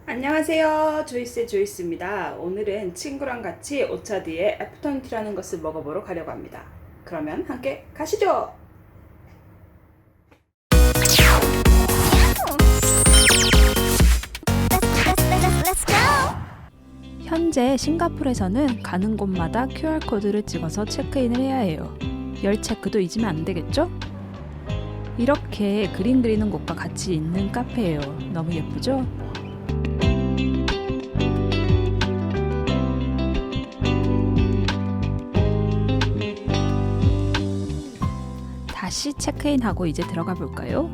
안녕하세요. 조이스의 조이스입니다. 오늘은 친구랑 같이 오차드의 애프터눈 티라는 것을 먹어보러 가려고 합니다. 그러면 함께 가시죠. 현재 싱가폴에서는 가는 곳마다 QR코드를 찍어서 체크인을 해야 해요. 열 체크도 잊으면 안 되겠죠? 이렇게 그림 그리는 곳과 같이 있는 카페예요. 너무 예쁘죠? 다시 체크인하고 이제 들어가 볼까요?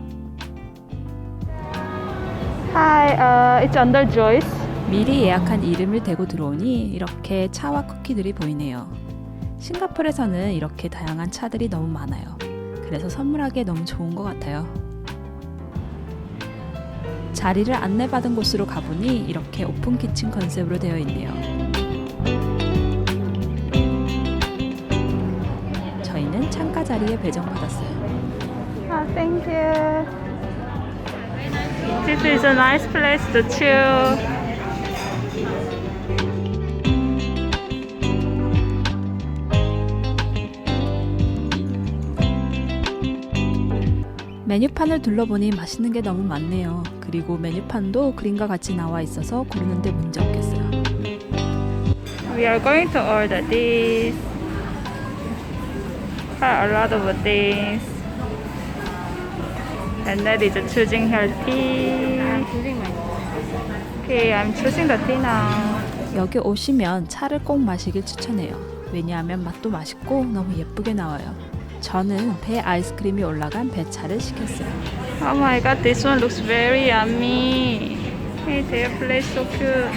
Hi, it's under Joyce. 미리 예약한 이름을 대고 들어오니 이렇게 차와 쿠키들이 보이네요. 싱가폴에서는 이렇게 다양한 차들이 너무 많아요. 그래서 선물하기에 너무 좋은 것 같아요. 자리를 안내받은 곳으로 가보니 이렇게 오픈 키친 컨셉으로 되어 있네요. 저희는 창가 자리에 배정받았어요. Thank you. This is a nice place to chill. 메뉴판을 둘러보니 맛있는 게 너무 많네요. 그리고 메뉴판도 그림과 같이 나와 있어서 고르는데 문제 없겠어요. We are going to order this. Quite a lot of things. And that is choosing healthy. Okay, I'm choosing the tea now. 여기 오시면 차를 꼭 마시길 추천해요. 왜냐하면 맛도 맛있고 너무 예쁘게 나와요. 저는 배 아이스크림이 올라간 배차를 시켰어요. Oh my god, this one looks very yummy. Hey, their place so cute.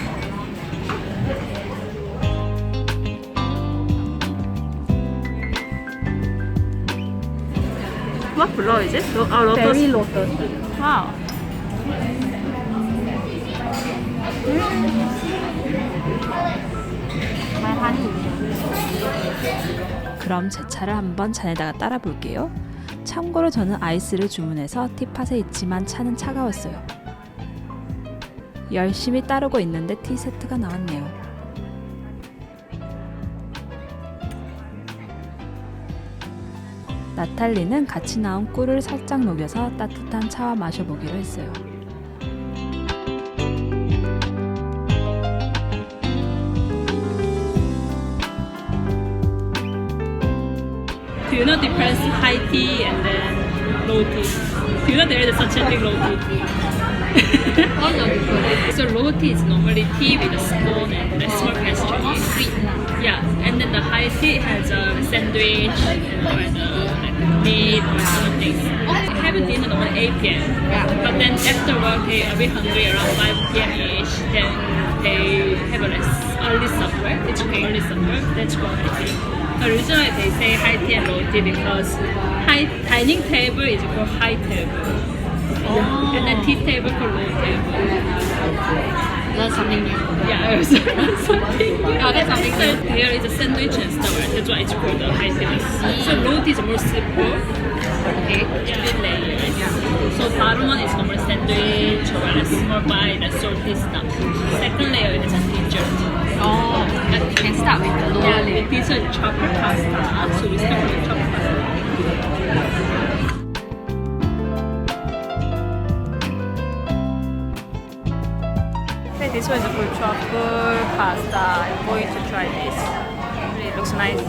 What flower is it? Lotus. Berry lotus. Wow. 그럼 제 차를 한번 잔에다가 따라 볼게요. 참고로 저는 아이스를 주문해서 티팟에 있지만 차는 차가웠어요. 열심히 따르고 있는데 티 세트가 나왔네요. 나탈리는 같이 나온 꿀을 살짝 녹여서 따뜻한 차와 마셔보기로 했어요. Do you know the difference high tea and then low tea? Do you know there is such a thing low tea? So low tea is normally tea with a spoon and a small pastry. Sweet. Yeah, and then the high tea has a sandwich or like meat or other things. I have dinner normally 8 p.m. But then after work they are a bit hungry around 5 p.m. ish. Then they have a early supper. It's okay, early supper. That's called high tea. Originally they say high tea and low tea because high dining table is called high table. And then tea table called low table. That's something new. Yeah, it was something. Oh, that's something. So there is a sandwich and stuff. That's why it's called a high table. So low tea is more simple. Okay. Yeah. Thin layers. So bottom one is normal sandwich or a small bite, a salty stuff. Second layer is a dessert. Oh, you can start with the lower Yeah, layer. this is chocolate pasta. So we start with the chocolate pasta. Okay, this one is for truffle pasta. I'm going to try this. It looks nice.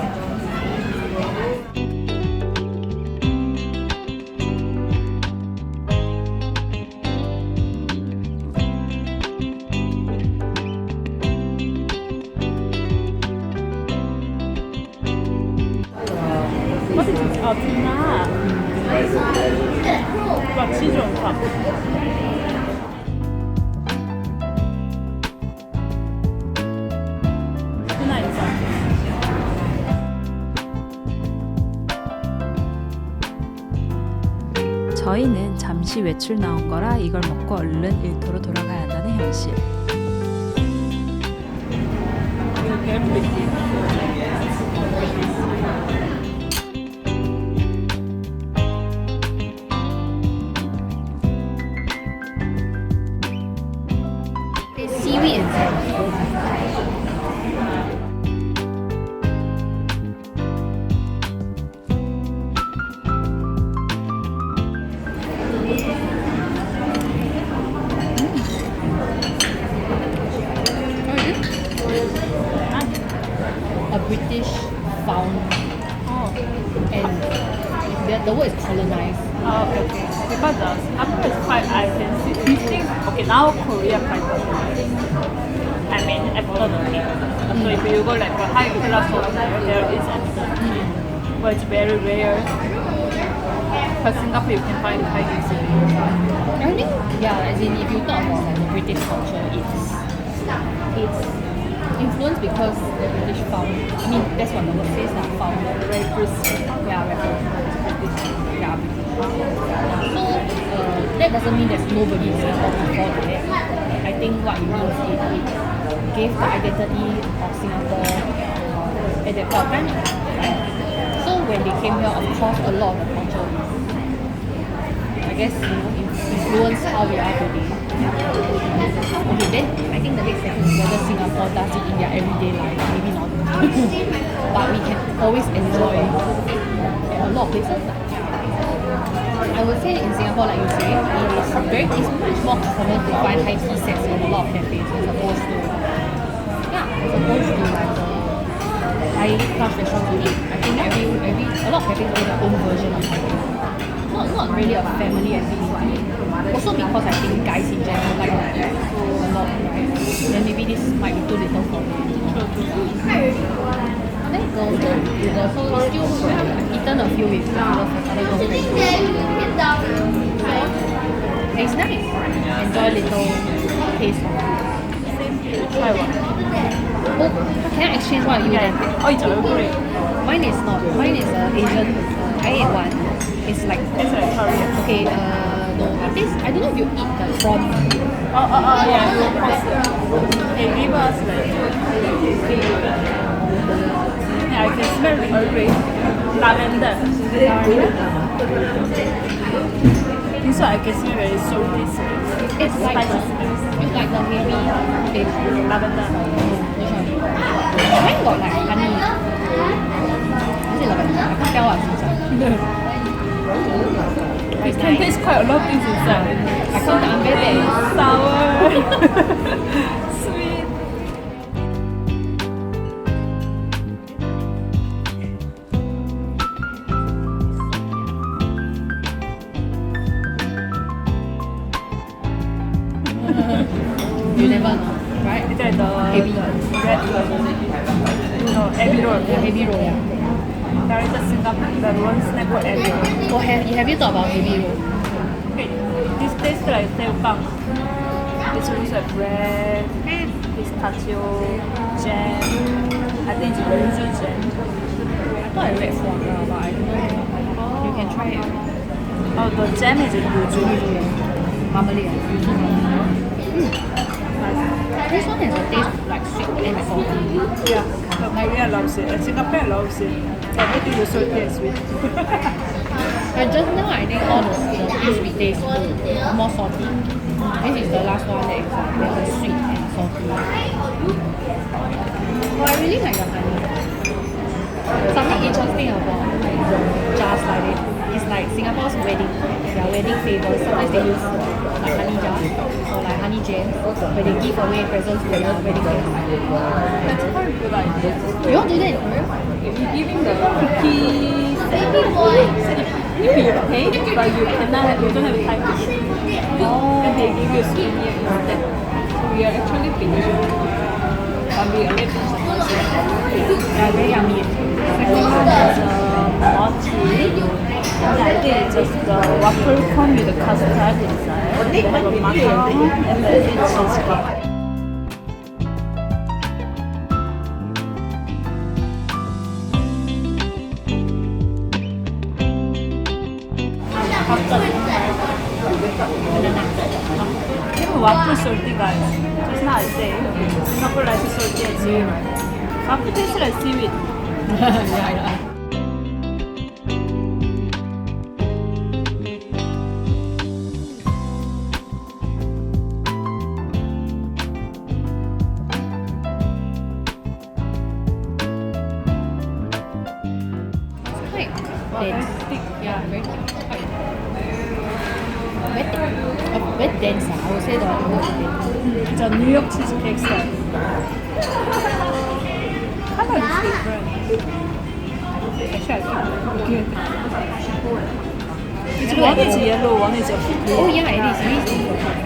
What is this? Oh, tuna. Wow, cheese on top. Tuna inside. 저희는 잠시 외출 나온 거라 이걸 먹고 얼른 일터로 돌아가야 한다는 현실. A British found Oh. and the word is colonized. Oh, okay. Because Singapore is quite, I can see these things. Okay, now Korea quite popular. I mean, Ep.08. So if you go like a high class hotel, there is Ep.08. But it's very rare. But Singapore, you can find high class. I think, yeah, as in if you talk about like the British culture, it's influenced because the British found. I mean, that's what the word says, like found. Very crisp. Yeah, right. Yeah, British. So that doesn't mean there's nobody in Singapore before that. I think what it means is it gave the identity of Singapore at that point of time. Right? So when they came here, of course, a lot of the culture is, I guess, influence how we are today. Okay, then I think the next question is whether Singapore does it in their everyday life. Maybe not. But we can always enjoy at a lot of places. I would say in Singapore, like you say, it's much more common to find high tea sets in a lot of cafes as opposed to like the high class restaurants you eat. I think a lot of cafes have their own version of high tea. Not really a family activity. Also because I think guys in general like that a lot, right? Then maybe this might be too little for them. Then girls so still I've eaten a few with other girls friends. It's nice. Enjoy little taste of food. Try one. Oh, can I exchange one with you then? Oh, it's a great. Mine is not. Mine is Asian. I ate one. It's like It's like Korean. okay. No, I don't know if you eat the prawn. Yeah, no problem. They give us like, yeah, I can smell the Earl Grey. Lavender. So I can smell very salty smell. It's like Spicy the, smell. it's like the heavy taste. Lavender. Which one? Mine got like honey. Is it lavender? I can't tell what It can taste quite a lot of things inside. I can't tell. I'm very bad. Sour. Sweet. You never know, right? It's like the Heavy. red no, egg roll. Yeah, heavy roll. Yeah. There is a Singapore, the one snack called egg roll. Oh, have you thought about heavy roll? Okay, this tastes like tailbang. This one is like bread, pistachio, jam. I think it's yuzu jam. I thought I read foie gras, but I don't know. You can try it. Oh, the jam is a yuzu. Marmalade. This one has a taste like sweet and salty. Yeah, but Korea loves it. And Singapore loves it. Everything is salty and sweet. But just now I think all the things we taste more salty. This is the last one that is like sweet and salty. But I really like the honey. Something interesting about jars like this is like Singapore's wedding, their wedding favors. Sometimes they use like honey jars or like honey jams where they give away presents to their wedding guests. That's quite a good idea. You all do that in Korea? You're giving the cookies if you pay, but you don't have time to eat. And they give you a souvenir instead. So we are actually finishing. But we are late for supper. Yeah, very yummy. Second one is mochi. And I think it's just the waffle cone with the custard inside. They have a macaron and then it's cheesecake. Waffle salty guys. Just now I say Singapore rice is salty and sweet. Waffle tastes like seaweed. Yeah. dense. thick. Yeah, very thick. Very thick. Very dense. I would say the word dense. It's a New York cheesecake style. Color is different. Actually, I think it's good. One is yellow, one is a blue. Oh yeah, it is. It is different.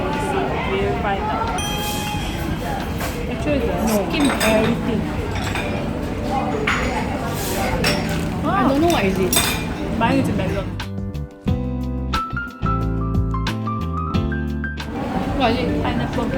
We'll find out. Actually, the skin very thin. I don't know what is it. Mine is melon. What is it? Pineapple.